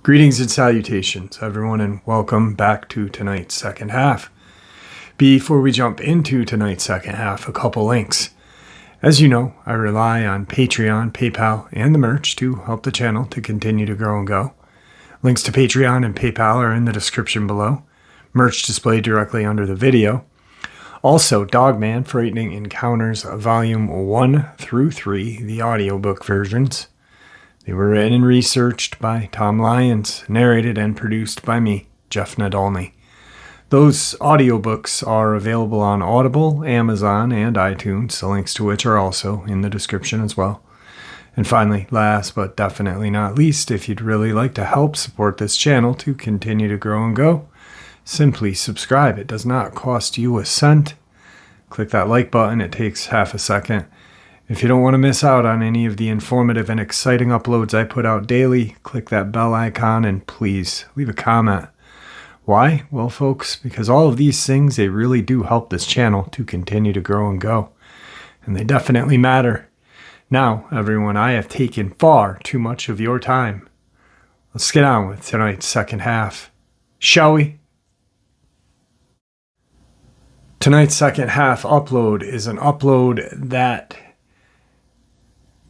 Greetings and salutations, everyone, and welcome back to tonight's second half. Before we jump into tonight's second half, a couple links. As you know, I rely on Patreon, PayPal, and the merch to help the channel to continue to grow and go. Links to Patreon and PayPal are in the description below. Merch displayed directly under the video. Also, Dogman Frightening Encounters Volume 1 through 3, the audiobook versions. They were written and researched by Tom Lyons, narrated and produced by me, Jeff Nadolny. Those audiobooks are available on Audible, Amazon, and iTunes, the links to which are also in the description as well. And finally, last but definitely not least, if you'd really like to help support this channel to continue to grow and go, simply subscribe. It does not cost you a cent. Click that like button. It takes half a second. If you don't want to miss out on any of the informative and exciting uploads I put out daily, click that bell icon and please leave a comment. Why? Well, folks, because all of these things, they really do help this channel to continue to grow and go. And they definitely matter. Now, everyone, I have taken far too much of your time. Let's get on with tonight's second half, shall we? Tonight's second half upload is an upload that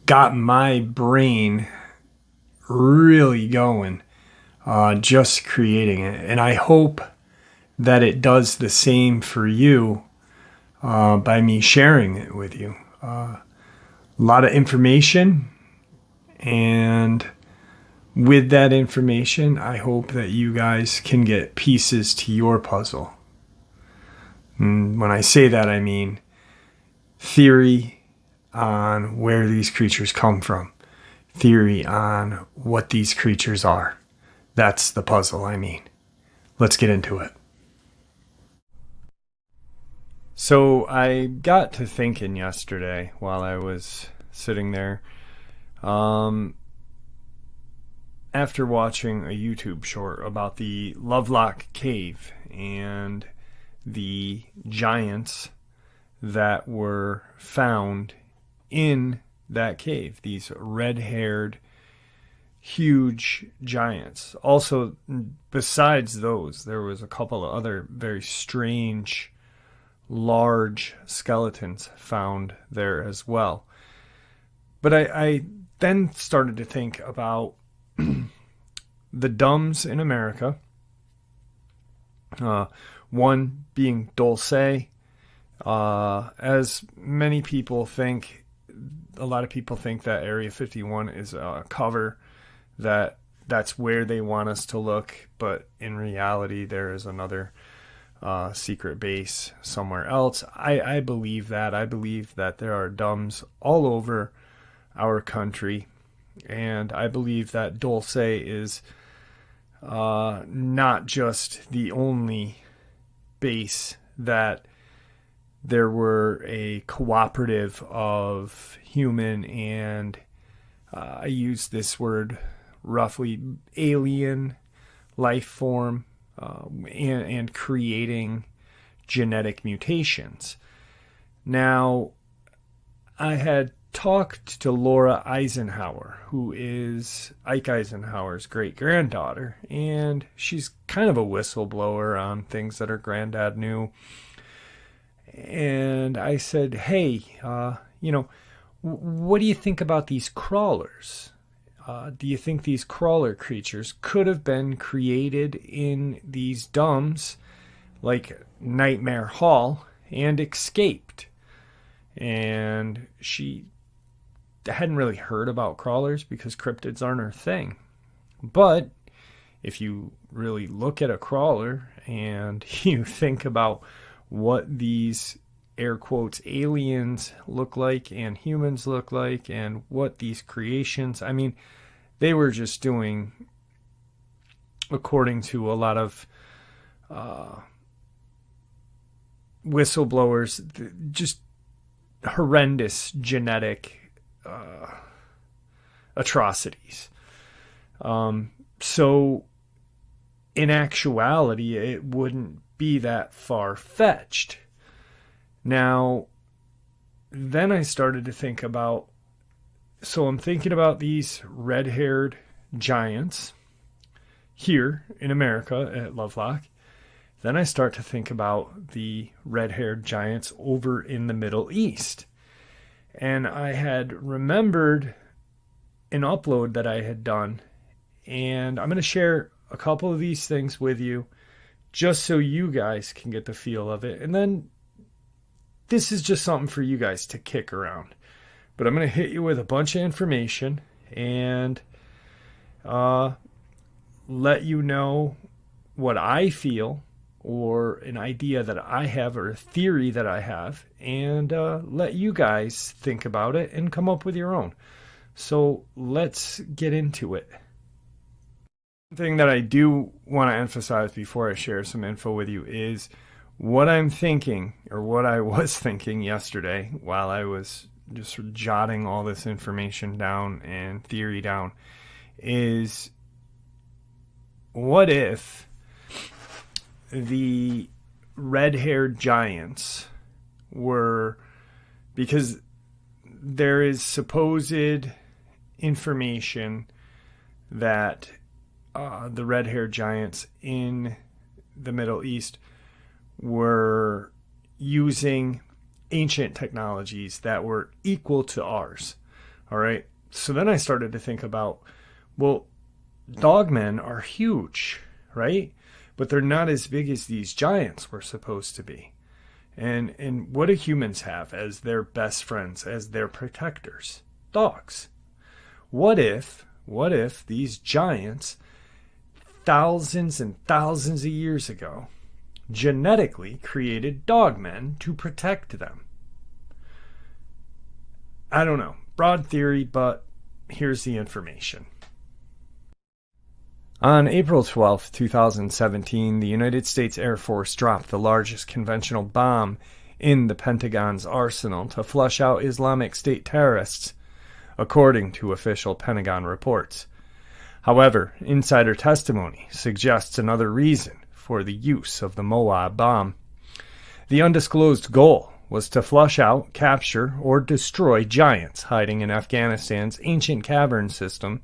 got my brain really going, just creating it. And I hope that it does the same for you by me sharing it with you. A lot of information, and with that information, I hope that you guys can get pieces to your puzzle. And when I say that, I mean theory on where these creatures come from, theory on what these creatures are. That's the puzzle I mean. Let's get into it. So I got to thinking yesterday while I was sitting there, after watching a YouTube short about the Lovelock cave and the giants that were found in that cave, these red-haired, huge giants. Also, besides those, there was a couple of other very strange, large skeletons found there as well. But I then started to think about the dumbs in America. One being Dulce. As many people think, a lot of people think that Area 51 is a cover, that's where they want us to look, but in reality there is another secret base somewhere else. I believe that. I believe that there are dumbs all over our country, and I believe that Dulce is not just the only base, that there were a cooperative of human and I use this word roughly, alien life form and creating genetic mutations. Now, I had talked to Laura Eisenhower, who is Ike Eisenhower's great-granddaughter, and she's kind of a whistleblower on things that her granddad knew. And I said, hey, what do you think about these crawlers? Do you think these crawler creatures could have been created in these dumbs like Nightmare Hall and escaped? And she hadn't really heard about crawlers because cryptids aren't her thing. But if you really look at a crawler and you think about what these air quotes aliens look like and humans look like and what these creations, I mean, they were just doing, according to a lot of whistleblowers, just horrendous genetic atrocities. So in actuality, it wouldn't be that far-fetched. Now, then I started to think about, so I'm thinking about these red-haired giants here in America at Lovelock. Then I start to think about the red-haired giants over in the Middle East. And I had remembered an upload that I had done, and I'm going to share a couple of these things with you just so you guys can get the feel of it. And then this is just something for you guys to kick around. But I'm going to hit you with a bunch of information and let you know what I feel, or an idea that I have, or a theory that I have, and let you guys think about it and come up with your own. So let's get into it. One thing that I do want to emphasize before I share some info with you is what I'm thinking, or what I was thinking yesterday while I was just jotting all this information down and theory down, is what if the red-haired giants were, because there is supposed information that the red-haired giants in the Middle East were using ancient technologies that were equal to ours. All right. So then I started to think about, well, dogmen are huge, right? But they're not as big as these giants were supposed to be. And what do humans have as their best friends, as their protectors? Dogs. What if these giants, thousands and thousands of years ago, genetically created dogmen to protect them? I don't know. Broad theory, but here's the information. On April 12, 2017, the United States Air Force dropped the largest conventional bomb in the Pentagon's arsenal to flush out Islamic State terrorists, according to official Pentagon reports. However, insider testimony suggests another reason for the use of the Moab bomb. The undisclosed goal was to flush out, capture, or destroy giants hiding in Afghanistan's ancient cavern system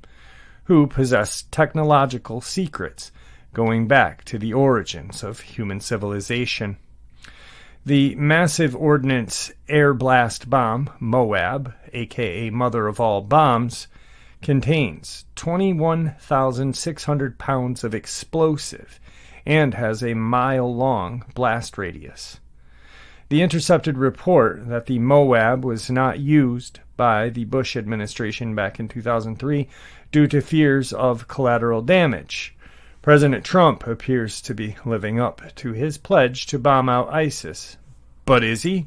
who possessed technological secrets going back to the origins of human civilization. The massive ordnance air blast bomb, Moab, aka Mother of All Bombs, contains 21,600 pounds of explosive and has a mile-long blast radius. The intercepted report that the Moab was not used by the Bush administration back in 2003 due to fears of collateral damage. President Trump appears to be living up to his pledge to bomb out ISIS. But is he?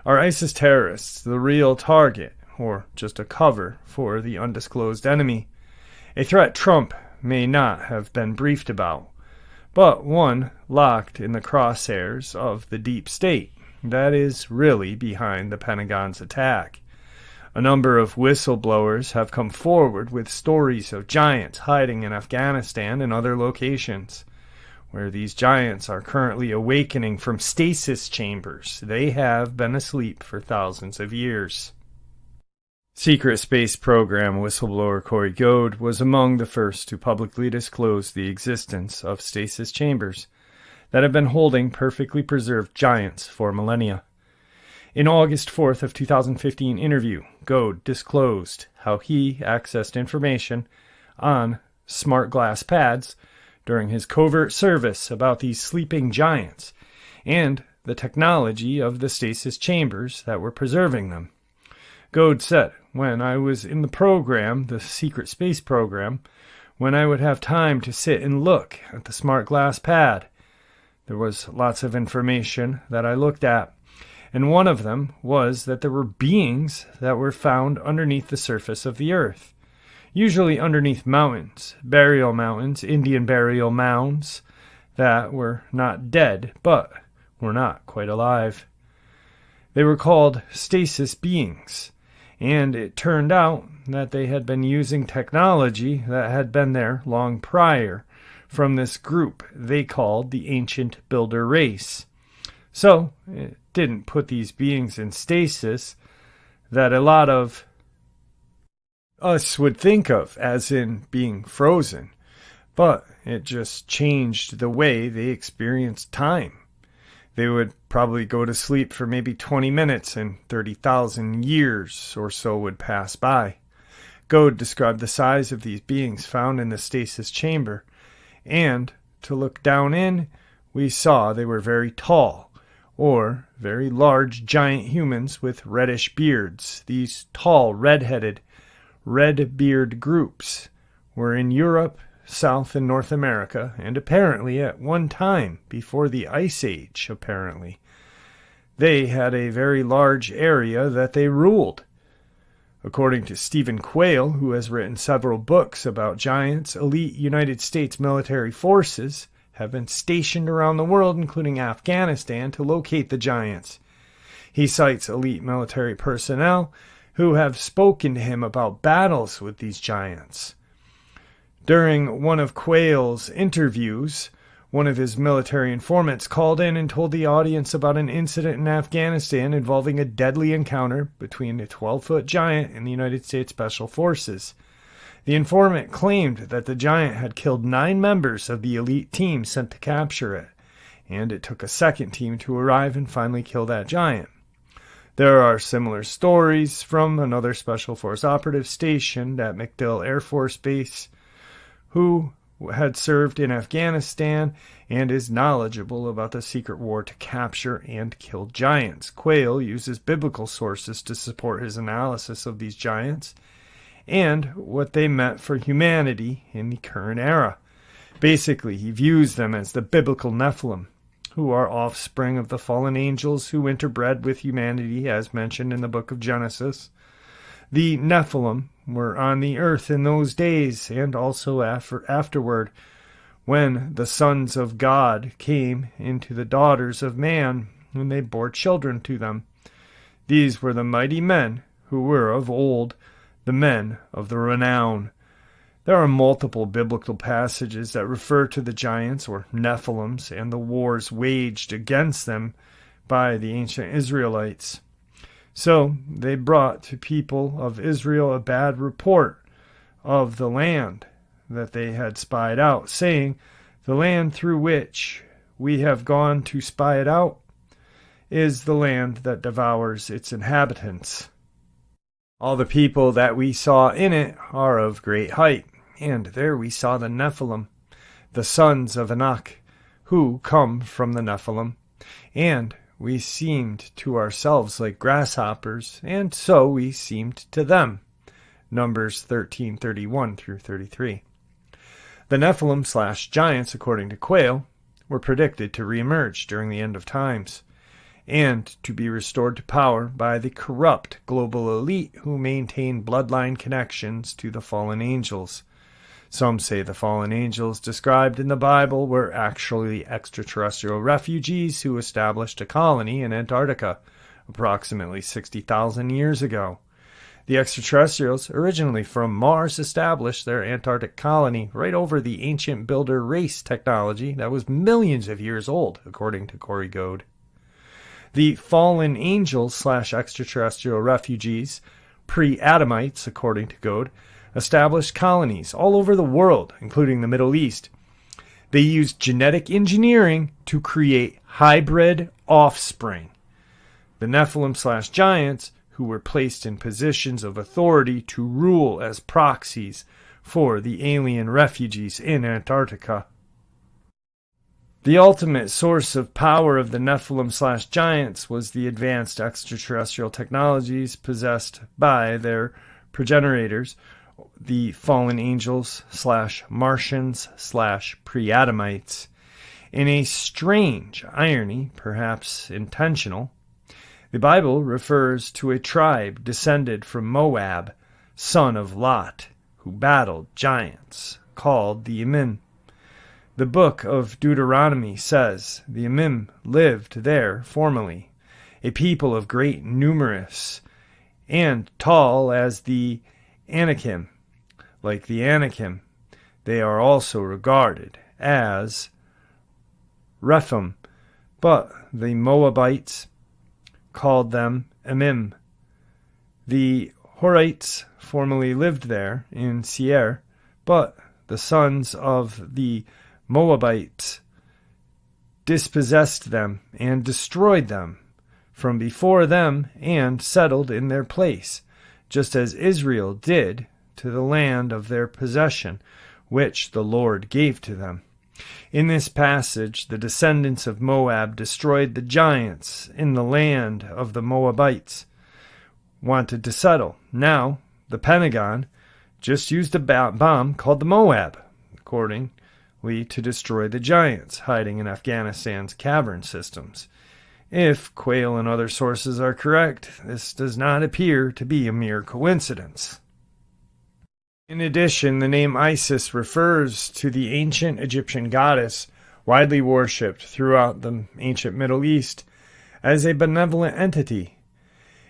Are ISIS terrorists the real target, or just a cover for the undisclosed enemy? A threat Trump may not have been briefed about, but one locked in the crosshairs of the deep state that is really behind the Pentagon's attack. A number of whistleblowers have come forward with stories of giants hiding in Afghanistan and other locations, where these giants are currently awakening from stasis chambers. They have been asleep for thousands of years. Secret Space Program whistleblower Corey Goad was among the first to publicly disclose the existence of stasis chambers that have been holding perfectly preserved giants for millennia. In August 4th of 2015 interview, Goad disclosed how he accessed information on smart glass pads during his covert service about these sleeping giants and the technology of the stasis chambers that were preserving them. Goad said, when I was in the program, the Secret Space Program, when I would have time to sit and look at the smart glass pad, there was lots of information that I looked at. And one of them was that there were beings that were found underneath the surface of the earth, usually underneath mountains, burial mountains, Indian burial mounds that were not dead, but were not quite alive. They were called stasis beings, and it turned out that they had been using technology that had been there long prior from this group they called the Ancient Builder Race. So, it didn't put these beings in stasis that a lot of us would think of as in being frozen, but it just changed the way they experienced time. They would probably go to sleep for maybe 20 minutes and 30,000 years or so would pass by. Goad described the size of these beings found in the stasis chamber, and to look down in, we saw they were very tall, or very large giant humans with reddish beards. These tall, red-headed, red-beard groups were in Europe, South and North America, and apparently at one time, before the Ice Age, apparently, they had a very large area that they ruled. According to Stephen Quayle, who has written several books about giants, elite United States military forces have been stationed around the world, including Afghanistan, to locate the giants. He cites elite military personnel who have spoken to him about battles with these giants. During one of Quayle's interviews, one of his military informants called in and told the audience about an incident in Afghanistan involving a deadly encounter between a 12-foot giant and the United States Special Forces. The informant claimed that the giant had killed 9 members of the elite team sent to capture it, and it took a second team to arrive and finally kill that giant. There are similar stories from another Special Force operative stationed at MacDill Air Force Base who had served in Afghanistan and is knowledgeable about the secret war to capture and kill giants. Quayle uses biblical sources to support his analysis of these giants and what they meant for humanity in the current era. Basically, he views them as the biblical Nephilim, who are offspring of the fallen angels who interbred with humanity, as mentioned in the book of Genesis. The Nephilim were on the earth in those days and also afterward, when the sons of God came into the daughters of man, and they bore children to them. These were the mighty men who were of old, the men of the renown. There are multiple biblical passages that refer to the giants or Nephilims and the wars waged against them by the ancient Israelites. So they brought to people of Israel a bad report of the land that they had spied out, saying, "The land through which we have gone to spy it out is the land that devours its inhabitants. All the people that we saw in it are of great height, and there we saw the Nephilim, the sons of Anak, who come from the Nephilim, and we seemed to ourselves like grasshoppers, and so we seemed to them." Numbers 13:31 through 33. The Nephilim/giants, according to Quayle, were predicted to reemerge during the end of times, and to be restored to power by the corrupt global elite who maintain bloodline connections to the fallen angels. Some say the fallen angels described in the Bible were actually extraterrestrial refugees who established a colony in Antarctica approximately 60,000 years ago. The extraterrestrials, originally from Mars, established their Antarctic colony right over the ancient builder race technology that was millions of years old, according to Corey Goad. The fallen angels/extraterrestrial refugees, pre-Adamites, according to Goad, established colonies all over the world, including the Middle East. They used genetic engineering to create hybrid offspring. The Nephilim/giants, who were placed in positions of authority to rule as proxies for the alien refugees in Antarctica. The ultimate source of power of the Nephilim/giants was the advanced extraterrestrial technologies possessed by their progenitors, the fallen angels/Martians/pre-Adamites. In a strange irony, perhaps intentional, the Bible refers to a tribe descended from Moab, son of Lot, who battled giants, called the Emim. The book of Deuteronomy says the Emim lived there formerly, a people of great numerous, and tall as the Anakim. Like the Anakim, they are also regarded as Rephaim, but the Moabites called them Emim. The Horites formerly lived there in Seir, but the sons of the Moabites dispossessed them and destroyed them from before them and settled in their place, just as Israel did to the land of their possession, which the Lord gave to them. In this passage, the descendants of Moab destroyed the giants in the land of the Moabites, wanted to settle. Now, the Pentagon just used a bomb called the Moab, accordingly, to destroy the giants hiding in Afghanistan's cavern systems. If Quayle and other sources are correct, this does not appear to be a mere coincidence. In addition, the name Isis refers to the ancient Egyptian goddess widely worshipped throughout the ancient Middle East as a benevolent entity.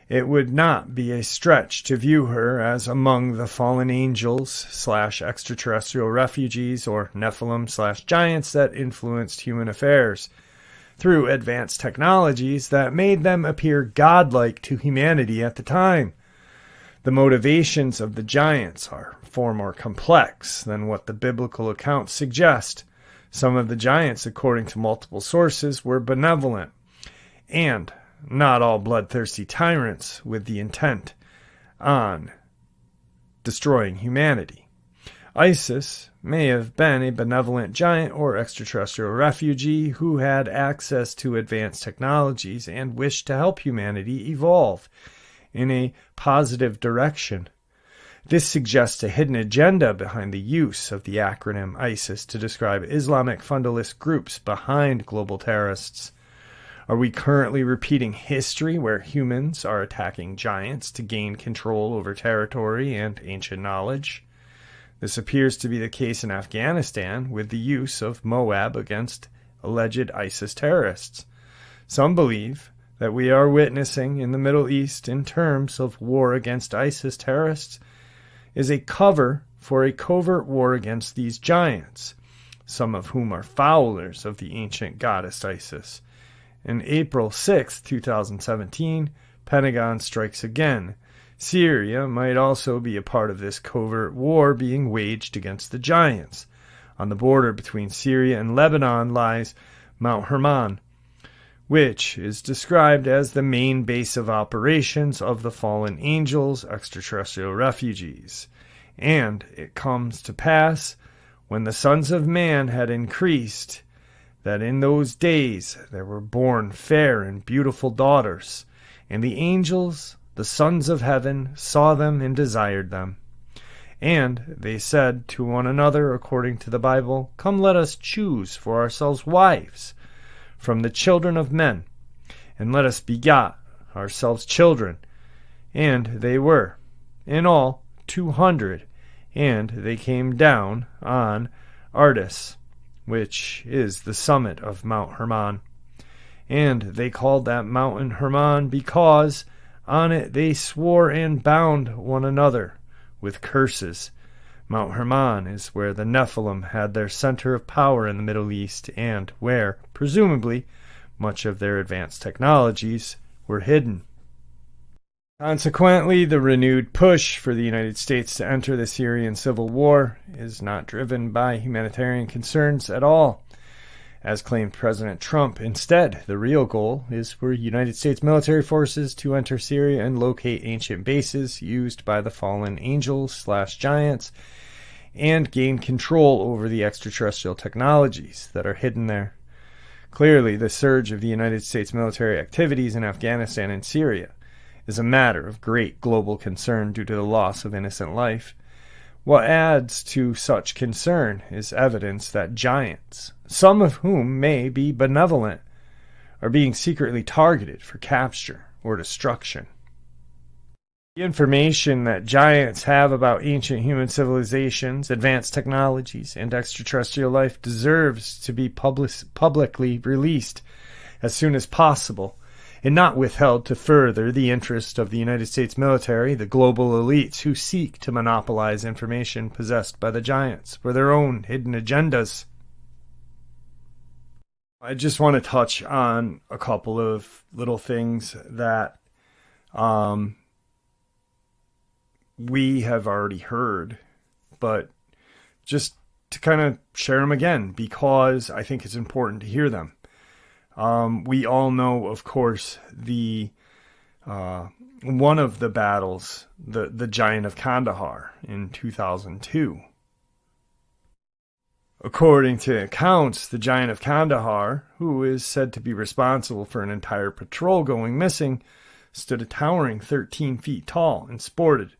It would not be a stretch to view her as among the fallen angels / extraterrestrial refugees or Nephilim / giants that influenced human affairs through advanced technologies that made them appear godlike to humanity at the time. The motivations of the giants are far more complex than what the biblical accounts suggest. Some of the giants, according to multiple sources, were benevolent, and not all bloodthirsty tyrants with the intent on destroying humanity. Isis may have been a benevolent giant or extraterrestrial refugee who had access to advanced technologies and wished to help humanity evolve in a positive direction. This suggests a hidden agenda behind the use of the acronym ISIS to describe Islamic fundamentalist groups behind global terrorists. Are we currently repeating history where humans are attacking giants to gain control over territory and ancient knowledge? This appears to be the case in Afghanistan with the use of Moab against alleged ISIS terrorists. Some believe that we are witnessing in the Middle East in terms of war against ISIS terrorists is a cover for a covert war against these giants, some of whom are followers of the ancient goddess Isis. In April 6, 2017, Pentagon strikes again. Syria might also be a part of this covert war being waged against the giants. On the border between Syria and Lebanon lies Mount Hermon, which is described as the main base of operations of the fallen angels, extraterrestrial refugees. And it comes to pass, when the sons of man had increased, that in those days there were born fair and beautiful daughters, and the angels, the sons of heaven, saw them and desired them. And they said to one another, according to the Bible, "Come, let us choose for ourselves wives from the children of men, and let us beget ourselves children." And they were, in all, 200, and they came down on Ardis, which is the summit of Mount Hermon. And they called that mountain Hermon because on it they swore and bound one another with curses. Mount Hermon is where the Nephilim had their center of power in the Middle East and where, presumably, much of their advanced technologies were hidden. Consequently, the renewed push for the United States to enter the Syrian civil war is not driven by humanitarian concerns at all, as claimed President Trump. Instead, the real goal is for United States military forces to enter Syria and locate ancient bases used by the fallen angels / giants and gain control over the extraterrestrial technologies that are hidden there. Clearly, the surge of the United States military activities in Afghanistan and Syria is a matter of great global concern due to the loss of innocent life. What adds to such concern is evidence that giants, some of whom may be benevolent, are being secretly targeted for capture or destruction. The information that giants have about ancient human civilizations, advanced technologies, and extraterrestrial life deserves to be publicly released as soon as possible, and not withheld to further the interest of the United States military, the global elites who seek to monopolize information possessed by the giants for their own hidden agendas. I just want to touch on a couple of little things that we have already heard, but just to kind of share them again because I think it's important to hear them. We all know, of course, the one of the battles, the Giant of Kandahar in 2002. According to accounts, the Giant of Kandahar, who is said to be responsible for an entire patrol going missing, stood a towering 13 feet tall and sported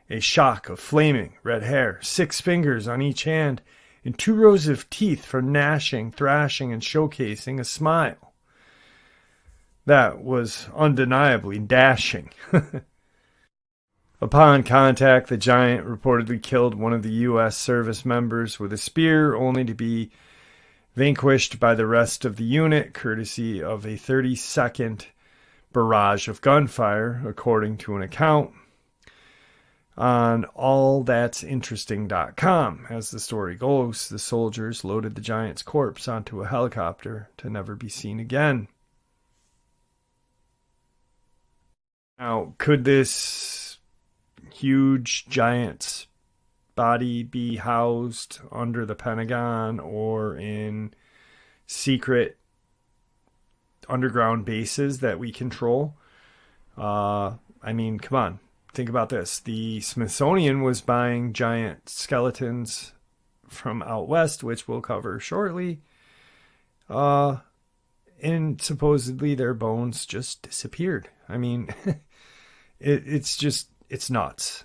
a shock of flaming red hair, 6 fingers on each hand, and 2 rows of teeth for gnashing, thrashing, and showcasing a smile that was undeniably dashing. Upon contact, the giant reportedly killed one of the U.S. service members with a spear, only to be vanquished by the rest of the unit, courtesy of a 30-second barrage of gunfire, according to an account on allthat'sinteresting.com. As the story goes, the soldiers loaded the giant's corpse onto a helicopter to never be seen again. Now, could this huge giant's body be housed under the Pentagon or in secret underground bases that we control? I mean, come on. Think about this. The Smithsonian was buying giant skeletons from out west, which we'll cover shortly. And supposedly their bones just disappeared. I mean, it's nuts.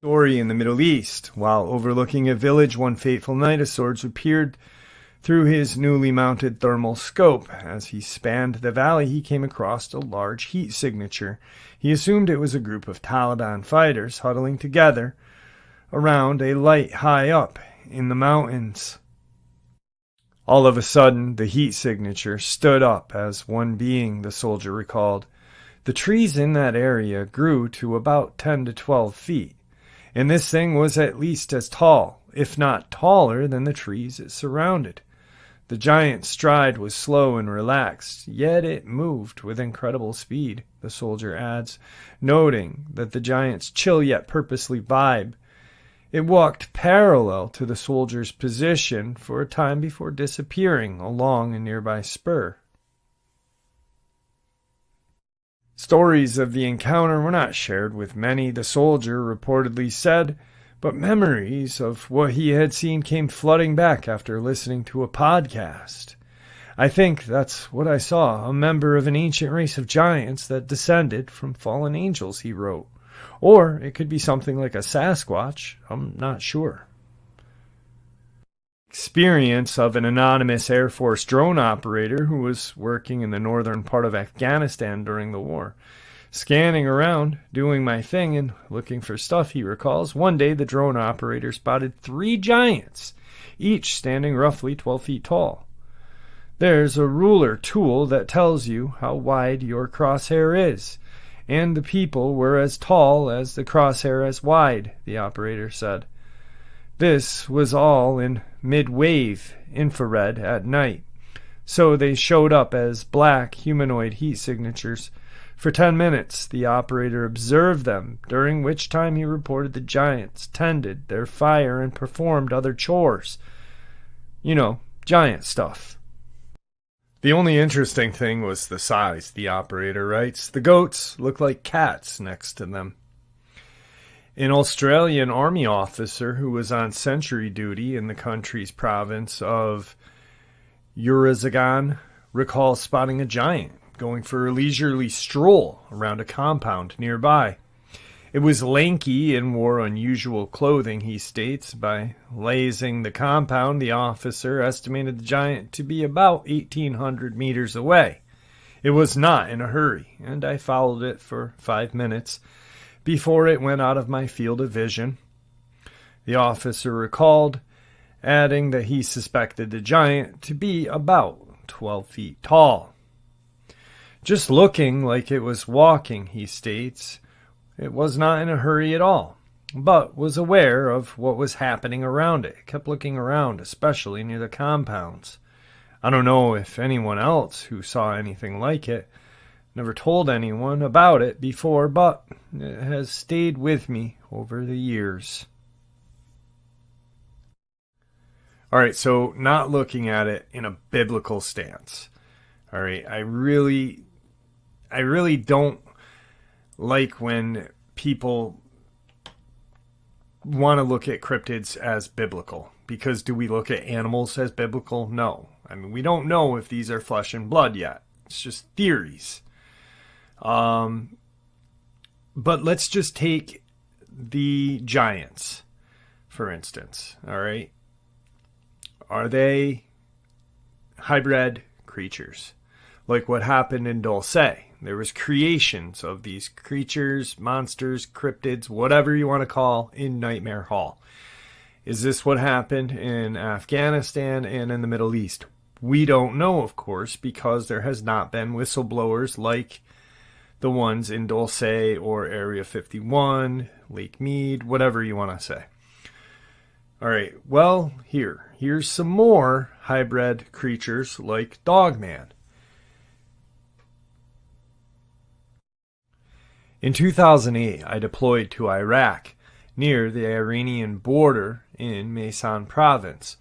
Story in the Middle East. While overlooking a village one fateful night, a swordsman peered through his newly mounted thermal scope. As he spanned the valley, he came across a large heat signature. He assumed it was a group of Taliban fighters huddling together around a light high up in the mountains. All of a sudden, the heat signature stood up as one being, the soldier recalled. The trees in that area grew to about 10 to 12 feet, and this thing was at least as tall, if not taller, than the trees it surrounded. The giant's stride was slow and relaxed, yet it moved with incredible speed, the soldier adds, noting that the giant's chill yet purposely vibe. It walked parallel to the soldier's position for a time before disappearing along a nearby spur. Stories of the encounter were not shared with many, the soldier reportedly said, but memories of what he had seen came flooding back after listening to a podcast. I think that's what I saw, a member of an ancient race of giants that descended from fallen angels, he wrote. Or it could be something like a Sasquatch, I'm not sure. Experience of an anonymous Air Force drone operator who was working in the northern part of Afghanistan during the war. Scanning around, doing my thing and looking for stuff, he recalls. One day the drone operator spotted 3 giants, each standing roughly 12 feet tall. There's a ruler tool that tells you how wide your crosshair is, and the people were as tall as the crosshair as wide, the operator said. This was all in mid-wave infrared at night, so they showed up as black humanoid heat signatures. For 10 minutes, the operator observed them, during which time he reported the giants tended their fire and performed other chores. You know, giant stuff. The only interesting thing was the size, the operator writes. The goats looked like cats next to them. An Australian army officer who was on sentry duty in the country's province of Urazagan recalls spotting a giant going for a leisurely stroll around a compound nearby. It was lanky and wore unusual clothing, he states. By lasing the compound, the officer estimated the giant to be about 1,800 meters away. It was not in a hurry, and I followed it for 5 minutes before it went out of my field of vision. The officer recalled, adding that he suspected the giant to be about 12 feet tall. Just looking like it was walking, he states. It was not in a hurry at all. but was aware of what was happening around it. Kept looking around, especially near the compounds. I don't know if anyone else who saw anything like it. Never told anyone about it before, but it has stayed with me over the years. All right, so not looking at it in a biblical stance. All right, I really don't like when people want to look at cryptids as biblical. Because do we look at animals as biblical? No. I mean, we don't know if these are flesh and blood yet. It's just theories. But let's just take the giants, for instance. All right. Are they hybrid creatures? Like what happened in Dulce. There was creations of these creatures, monsters, cryptids, whatever you want to call, in Nightmare Hall. Is this what happened in Afghanistan and in the Middle East? We don't know, of course, because there has not been whistleblowers like the ones in Dulce or Area 51, Lake Mead, whatever you want to say. All right, well, here's some more hybrid creatures like Dogman. In 2008, I deployed to Iraq, near the Iranian border in Maysan province.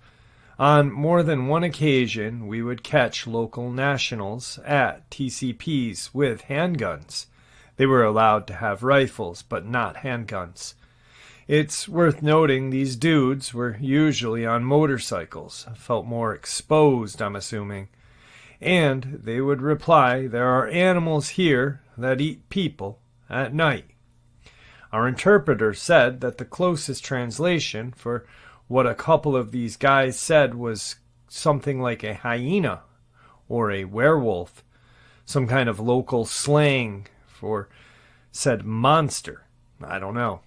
On more than one occasion, we would catch local nationals at TCPs with handguns. They were allowed to have rifles, but not handguns. It's worth noting these dudes were usually on motorcycles, felt more exposed, I'm assuming. And they would reply, "There are animals here that eat people at night." Our interpreter said that the closest translation for what a couple of these guys said was something like a hyena or a werewolf, some kind of local slang for said monster. I don't know.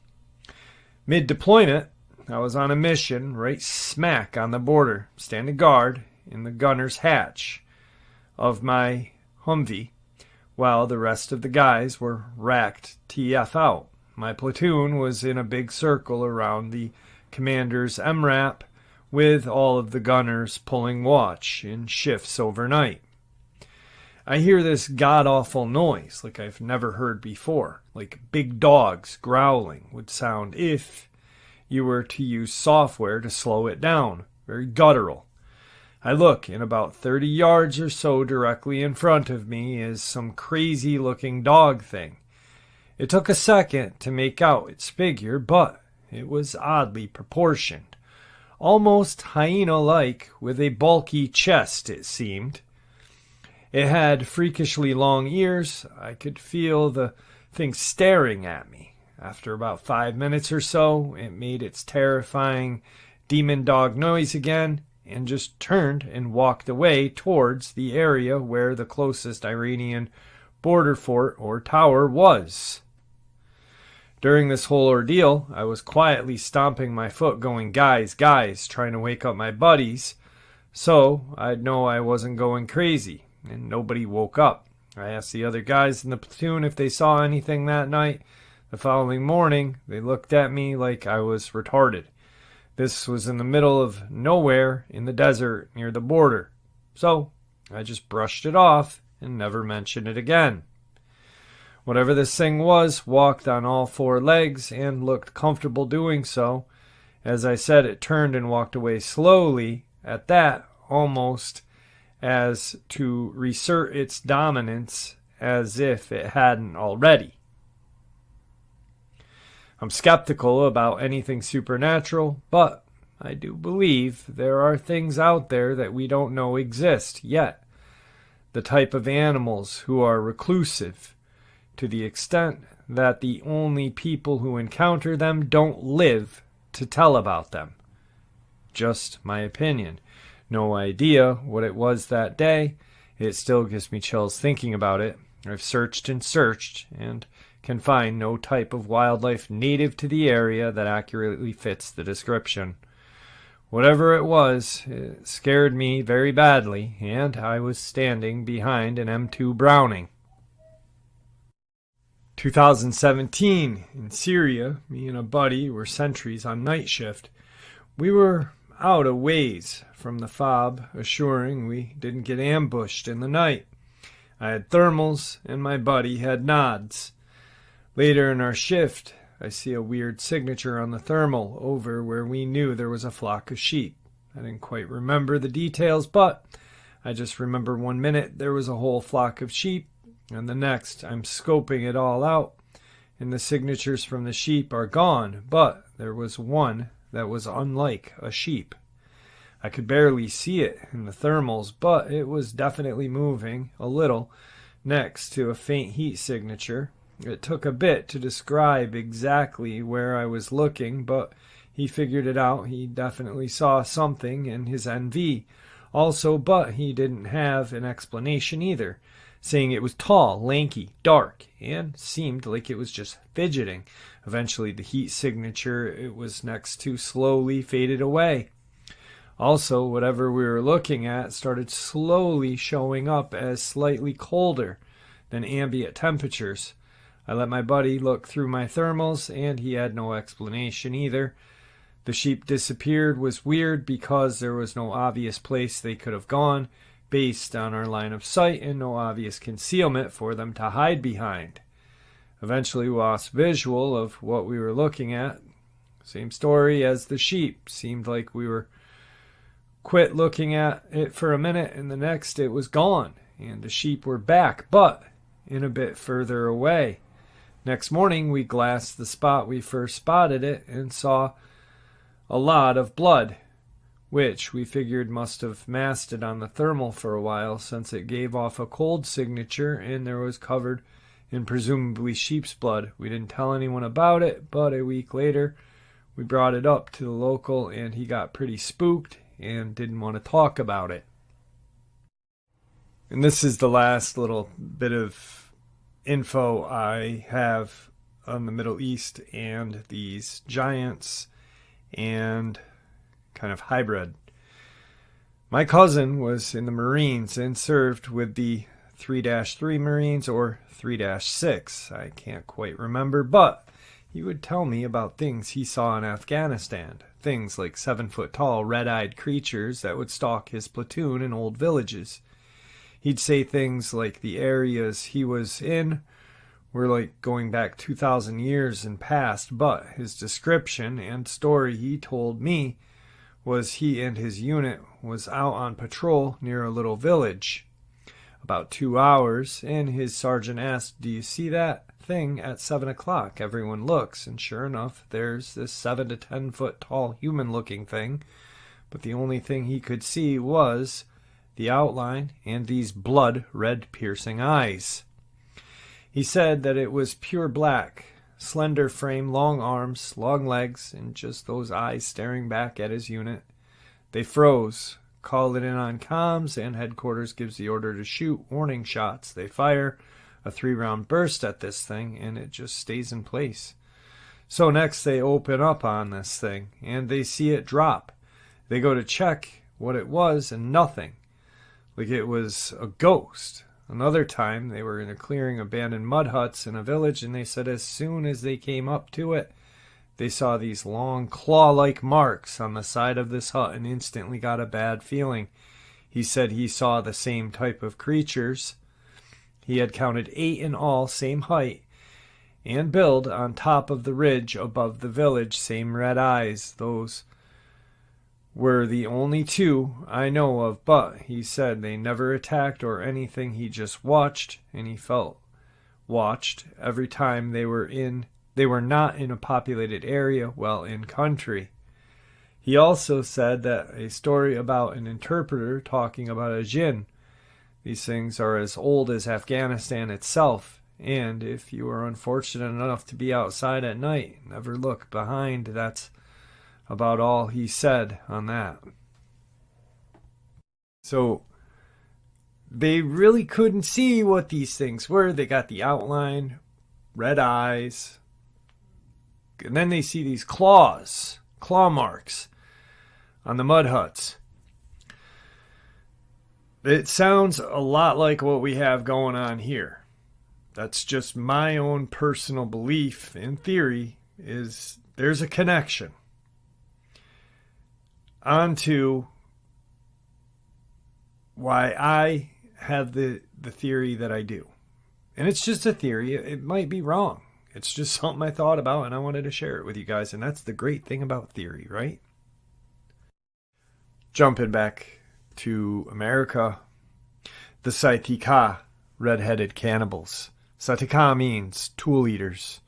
Mid-deployment, I was on a mission right smack on the border, standing guard in the gunner's hatch of my Humvee, while the rest of the guys were racked TF out. My platoon was in a big circle around the commander's MRAP, with all of the gunners pulling watch in shifts overnight. I hear this god-awful noise like I've never heard before, like big dogs growling would sound if you were to use software to slow it down, very guttural. I look, and about 30 yards or so directly in front of me is some crazy-looking dog thing. It took a second to make out its figure, but it was oddly proportioned. Almost hyena-like, with a bulky chest, it seemed. It had freakishly long ears. I could feel the thing staring at me. After about 5 minutes or so, it made its terrifying demon dog noise again, and just turned and walked away towards the area where the closest Iranian border fort or tower was. During this whole ordeal, I was quietly stomping my foot going, "Guys, guys," trying to wake up my buddies, so I'd know I wasn't going crazy, and nobody woke up. I asked the other guys in the platoon if they saw anything that night. The following morning, they looked at me like I was retarded. This was in the middle of nowhere in the desert near the border, so I just brushed it off and never mentioned it again. Whatever this thing was walked on all four legs and looked comfortable doing so. As I said, it turned and walked away slowly, at that almost as to reassert its dominance as if it hadn't already. I'm skeptical about anything supernatural, but I do believe there are things out there that we don't know exist yet. The type of animals who are reclusive, to the extent that the only people who encounter them don't live to tell about them. Just my opinion. No idea what it was that day. It still gives me chills thinking about it. I've searched and can find no type of wildlife native to the area that accurately fits the description. Whatever it was, it scared me very badly, and I was standing behind an M2 Browning. 2017 in Syria, me and a buddy were sentries on night shift. We were out a ways from the fob, assuring we didn't get ambushed in the night. I had thermals and my buddy had nods. Later in our shift, I see a weird signature on the thermal over where we knew there was a flock of sheep. I didn't quite remember the details, but I just remember 1 minute there was a whole flock of sheep, and the next I'm scoping it all out, and the signatures from the sheep are gone, but there was one that was unlike a sheep. I could barely see it in the thermals, but it was definitely moving a little next to a faint heat signature. It took a bit to describe exactly where I was looking, but he figured it out. He definitely saw something in his NV also, but he didn't have an explanation either, saying it was tall, lanky, dark, and seemed like it was just fidgeting. Eventually, the heat signature it was next to slowly faded away. Also, whatever we were looking at started slowly showing up as slightly colder than ambient temperatures. I let my buddy look through my thermals, and he had no explanation either. The sheep disappeared was weird because there was no obvious place they could have gone based on our line of sight and no obvious concealment for them to hide behind. Eventually we lost visual of what we were looking at. Same story as the sheep. Seemed like we were quit looking at it for a minute and the next it was gone and the sheep were back, but in a bit further away. Next morning we glassed the spot we first spotted it and saw a lot of blood, which we figured must have masted on the thermal for a while since it gave off a cold signature and there was covered in presumably sheep's blood. We didn't tell anyone about it, but a week later we brought it up to the local and he got pretty spooked and didn't want to talk about it. And this is the last little bit of info I have on the Middle East and these giants and kind of hybrid. My cousin was in the Marines and served with the 3-3 Marines or 3-6. I can't quite remember, but he would tell me about things he saw in Afghanistan. Things like 7-foot-tall, red-eyed creatures that would stalk his platoon in old villages. He'd say things like the areas he was in were like going back 2,000 years and past, but his description and story he told me was he and his unit was out on patrol near a little village. About 2 hours, and his sergeant asked, "Do you see that thing at 7 o'clock? Everyone looks, and sure enough, there's this 7 to 10 foot tall human-looking thing, but the only thing he could see was the outline and these blood-red piercing eyes." He said that it was pure black, slender frame, long arms, long legs, and just those eyes staring back at his unit. They froze, called it in on comms, and headquarters gives the order to shoot warning shots. They fire a 3-round burst at this thing, and it just stays in place. So next they open up on this thing, and they see it drop. They go to check what it was, and nothing. Like it was a ghost. Another time, they were in a clearing, abandoned mud huts in a village, and they said as soon as they came up to it, they saw these long claw-like marks on the side of this hut and instantly got a bad feeling. He said he saw the same type of creatures. He had counted 8 in all, same height and build, on top of the ridge above the village, same red eyes. Those were the only 2 I know of, but he said they never attacked or anything. He just watched, and he felt watched every time they were not in a populated area, well, in country. He also said that a story about an interpreter talking about a jinn. These things are as old as Afghanistan itself, and if you are unfortunate enough to be outside at night, never look behind. That's about all he said on that. So they really couldn't see what these things were. They got the outline, red eyes, and then they see these claw marks on the mud huts. It sounds a lot like what we have going on here. that's just my own personal belief in theory, is there's a connection. On to why I have the theory that I do. And it's just a theory. It might be wrong. It's just something I thought about and I wanted to share it with you guys. And that's the great thing about theory, right? Jumping back to America, the Saitika, red-headed cannibals. Saitika means tool eaters.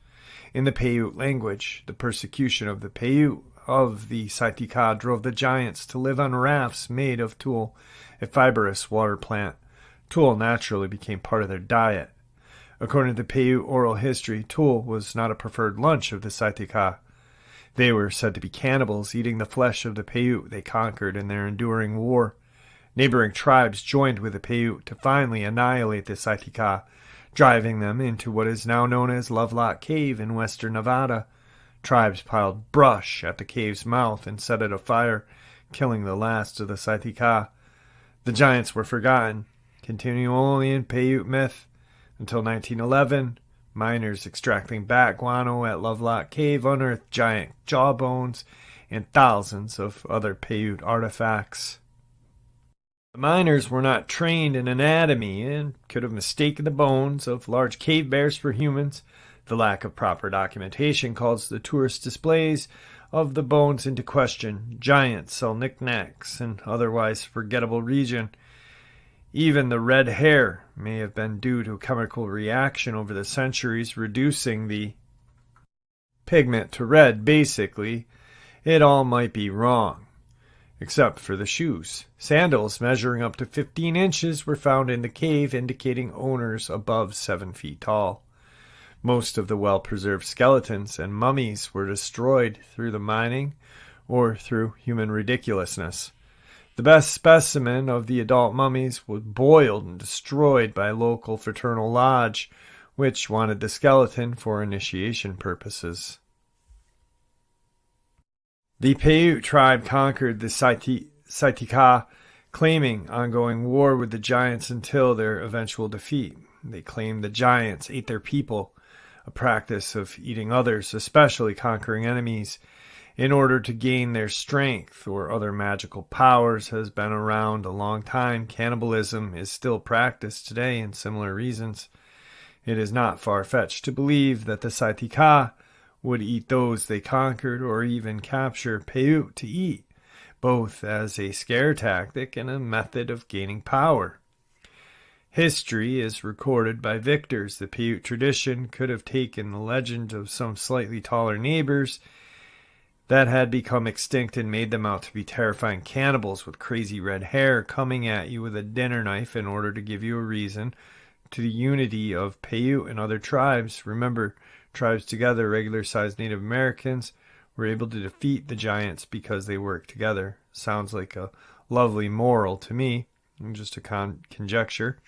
In the Paiute language, the persecution of the Paiute of the Saitika drove the giants to live on rafts made of tul, a fibrous water plant. Tul naturally became part of their diet. According to Paiute oral history, tul was not a preferred lunch of the Saitika. They were said to be cannibals, eating the flesh of the Paiute they conquered in their enduring war. Neighboring tribes joined with the Paiute to finally annihilate the Saitika, driving them into what is now known as Lovelock Cave in western Nevada. Tribes piled brush at the cave's mouth and set it afire, killing the last of the Saitika. The giants were forgotten, continuing only in Paiute myth. Until 1911, miners extracting bat guano at Lovelock Cave unearthed giant jawbones and thousands of other Paiute artifacts. The miners were not trained in anatomy and could have mistaken the bones of large cave bears for humans. The lack of proper documentation calls the tourist displays of the bones into question. Giants sell knickknacks in otherwise forgettable region. Even the red hair may have been due to a chemical reaction over the centuries, reducing the pigment to red. Basically, it all might be wrong, except for the shoes. Sandals measuring up to 15 inches were found in the cave, indicating owners above 7 feet tall. Most of the well-preserved skeletons and mummies were destroyed through the mining or through human ridiculousness. The best specimen of the adult mummies was boiled and destroyed by a local fraternal lodge, which wanted the skeleton for initiation purposes. The Paiute tribe conquered the Saitika, claiming ongoing war with the giants until their eventual defeat. They claimed the giants ate their people, a practice of eating others, especially conquering enemies, in order to gain their strength or other magical powers, has been around a long time. Cannibalism is still practiced today in similar reasons. It is not far-fetched to believe that the Saitika would eat those they conquered or even capture Paiute to eat, both as a scare tactic and a method of gaining power. History is recorded by victors. The Paiute tradition could have taken the legend of some slightly taller neighbors that had become extinct and made them out to be terrifying cannibals with crazy red hair coming at you with a dinner knife in order to give you a reason to the unity of Paiute and other tribes. Remember, tribes together, regular-sized Native Americans, were able to defeat the giants because they worked together. Sounds like a lovely moral to me, just a conjecture.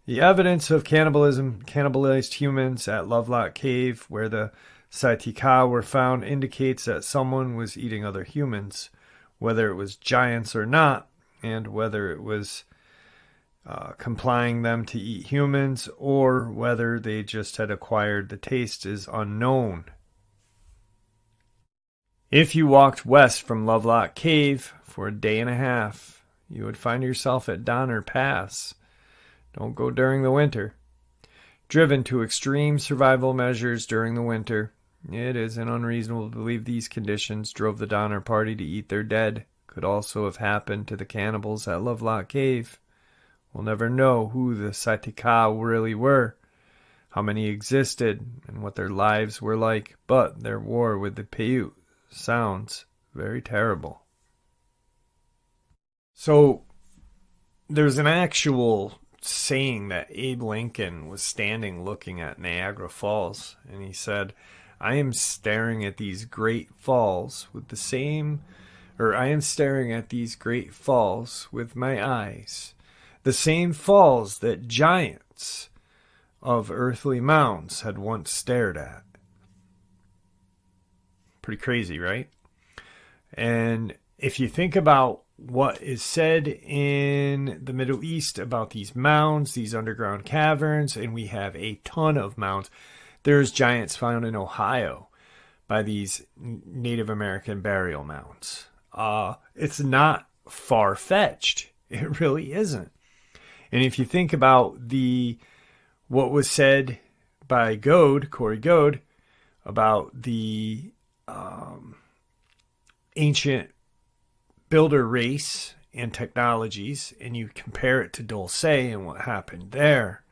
The evidence of cannibalism, cannibalized humans at Lovelock Cave, where the Saitika were found, indicates that someone was eating other humans, whether it was giants or not, and whether it was compelling them to eat humans, or whether they just had acquired the taste is unknown. If you walked west from Lovelock Cave for a day and a half, you would find yourself at Donner Pass. Don't go during the winter. Driven to extreme survival measures during the winter, it isn't unreasonable to believe these conditions drove the Donner Party to eat their dead. Could also have happened to the cannibals at Lovelock Cave. We'll never know who the Saitika really were, how many existed, and what their lives were like, but their war with the Paiute sounds very terrible. So, there's an actual saying that Abe Lincoln was standing looking at Niagara Falls, and he said, I am staring at these great falls with my eyes, the same falls that giants of earthly mounds had once stared at. Pretty crazy, right? And if you think about what is said in the Middle East about these mounds, these underground caverns, and we have a ton of mounds. There's giants found in Ohio by these Native American burial mounds. It's not far-fetched. It really isn't. And if you think about what was said by Corey Goad, about the ancient builder race and technologies, and you compare it to Dulce and what happened there,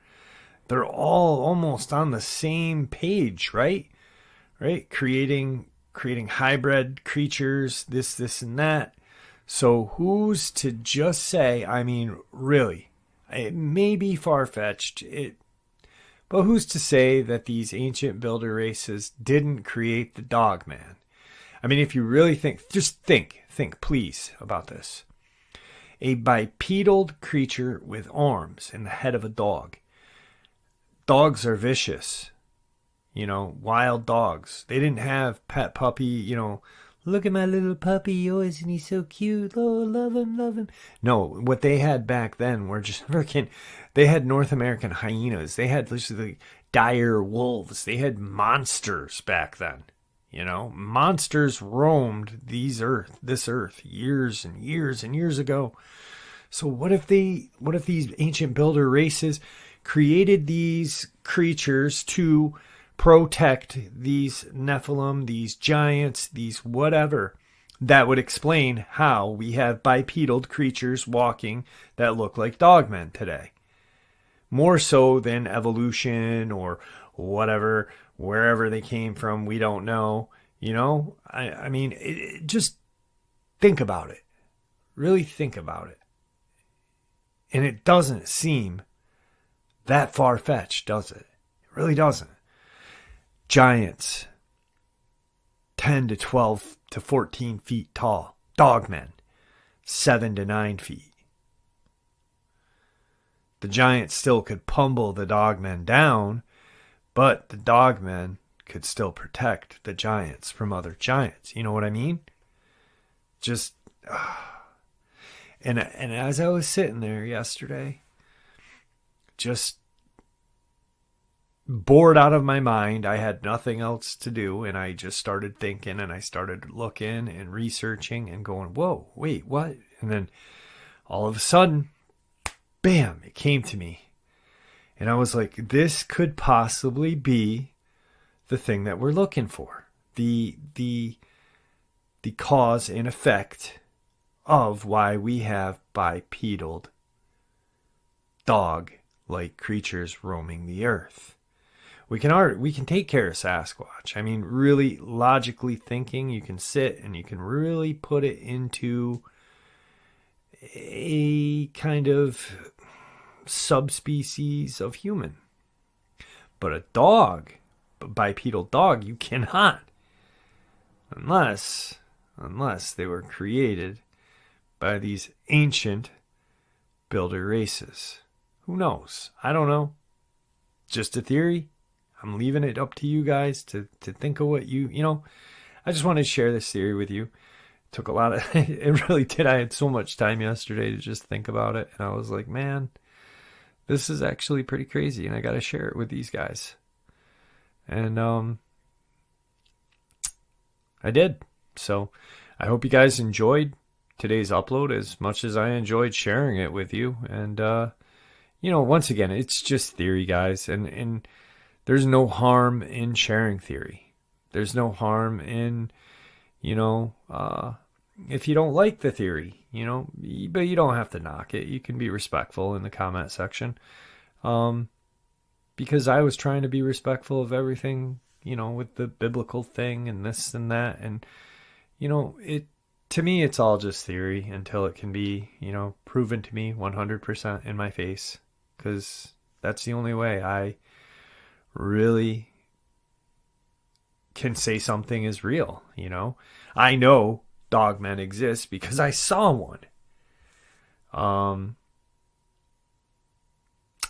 they're all almost on the same page, right? Right? Creating hybrid creatures, this, and that. So who's to just say, I mean, really, it may be far-fetched, but who's to say that these ancient builder races didn't create the Dogman? I mean, if you really think, just think, please, about this. A bipedal creature with arms and the head of a dog. Dogs are vicious. Wild dogs. They didn't have pet puppy, look at my little puppy, yours, and he's so cute. Oh, love him. No, what they had back then were just they had North American hyenas. They had literally dire wolves. They had monsters back then. Monsters roamed this earth years and years and years ago. So what if these ancient builder races created these creatures to protect these Nephilim, these giants, these whatever? That would explain how we have bipedal creatures walking that look like dogmen today. More so than evolution or whatever, wherever they came from, we don't know. I mean, just think about it. Really think about it. And it doesn't seem that far-fetched, does it? It really doesn't. Giants, 10 to 12 to 14 feet tall. Dogmen, 7 to 9 feet. The giants still could pummel the dogmen down, but the dogmen could still protect the giants from other giants. You know what I mean? Just, and as I was sitting there yesterday, just bored out of my mind, I had nothing else to do, and I just started thinking, and I started looking and researching and going, whoa, wait, what? And then all of a sudden, bam, it came to me. And I was like, this could possibly be the thing that we're looking for. The cause and effect of why we have bipedal dog-like creatures roaming the earth. We can take care of Sasquatch. I mean, really logically thinking, you can sit and you can really put it into a kind of subspecies of human. But a bipedal dog, you cannot. Unless they were created by these ancient builder races. Who knows? I don't know. Just a theory. I'm leaving it up to you guys to think of what I just wanted to share this theory with you. It took a lot of, it really did. I had so much time yesterday to just think about it. And I was like, man, this is actually pretty crazy. And I got to share it with these guys. And I did. So I hope you guys enjoyed today's upload as much as I enjoyed sharing it with you. And, once again, it's just theory, guys. And there's no harm in sharing theory. There's no harm in, if you don't like the theory, but you don't have to knock it. You can be respectful in the comment section. Because I was trying to be respectful of everything, with the biblical thing and this and that. And, to me, it's all just theory until it can be, proven to me 100% in my face. Because that's the only way I really can say something is real. I know dogmen exist because I saw one.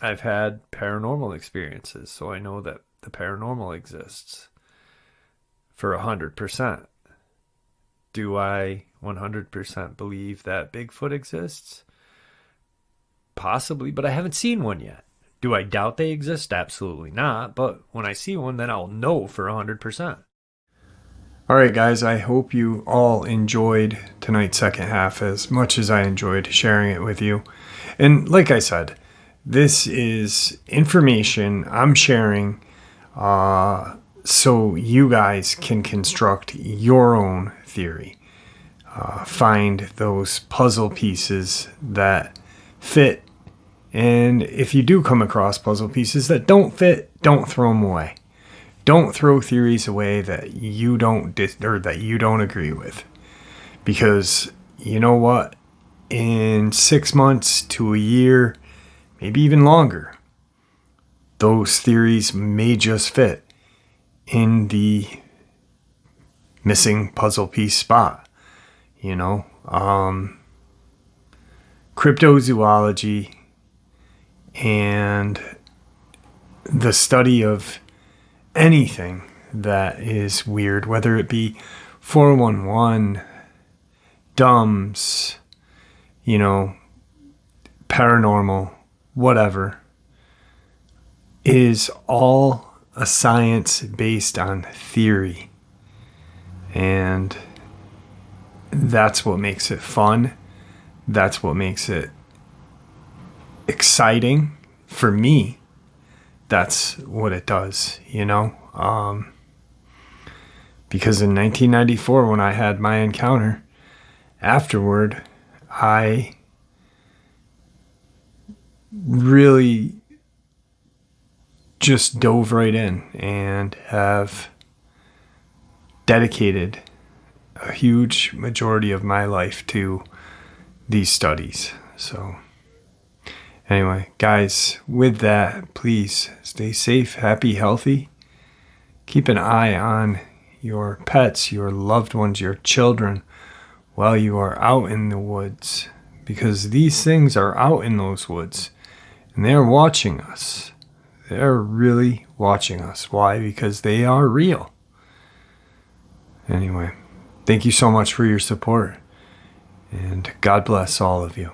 I've had paranormal experiences, so I know that the paranormal exists for 100%. Do I 100% believe that Bigfoot exists? Possibly, but I haven't seen one yet. Do I doubt they exist? Absolutely not. But when I see one, then I'll know for 100%. All right, guys, I hope you all enjoyed tonight's second half as much as I enjoyed sharing it with you. And like I said, this is information I'm sharing so you guys can construct your own theory. Find those puzzle pieces that fit. And if you do come across puzzle pieces that don't fit, don't throw them away. Don't throw theories away that you don't that you don't agree with. Because you know what? In 6 months to a year, maybe even longer, those theories may just fit in the missing puzzle piece spot. You know, cryptozoology and the study of anything that is weird, whether it be 411, DUMBs, you know, paranormal, whatever, is all a science based on theory. And that's what makes it fun. That's what makes it exciting for me. That's what it does, you know? Because in 1994, when I had my encounter, afterward, I really just dove right in and have dedicated a huge majority of my life to these studies. So anyway, guys, with that, please stay safe, happy, healthy. Keep an eye on your pets, your loved ones, your children while you are out in the woods, because these things are out in those woods and they're watching us. They're really watching us. Why? Because they are real. Anyway, thank you so much for your support, and God bless all of you.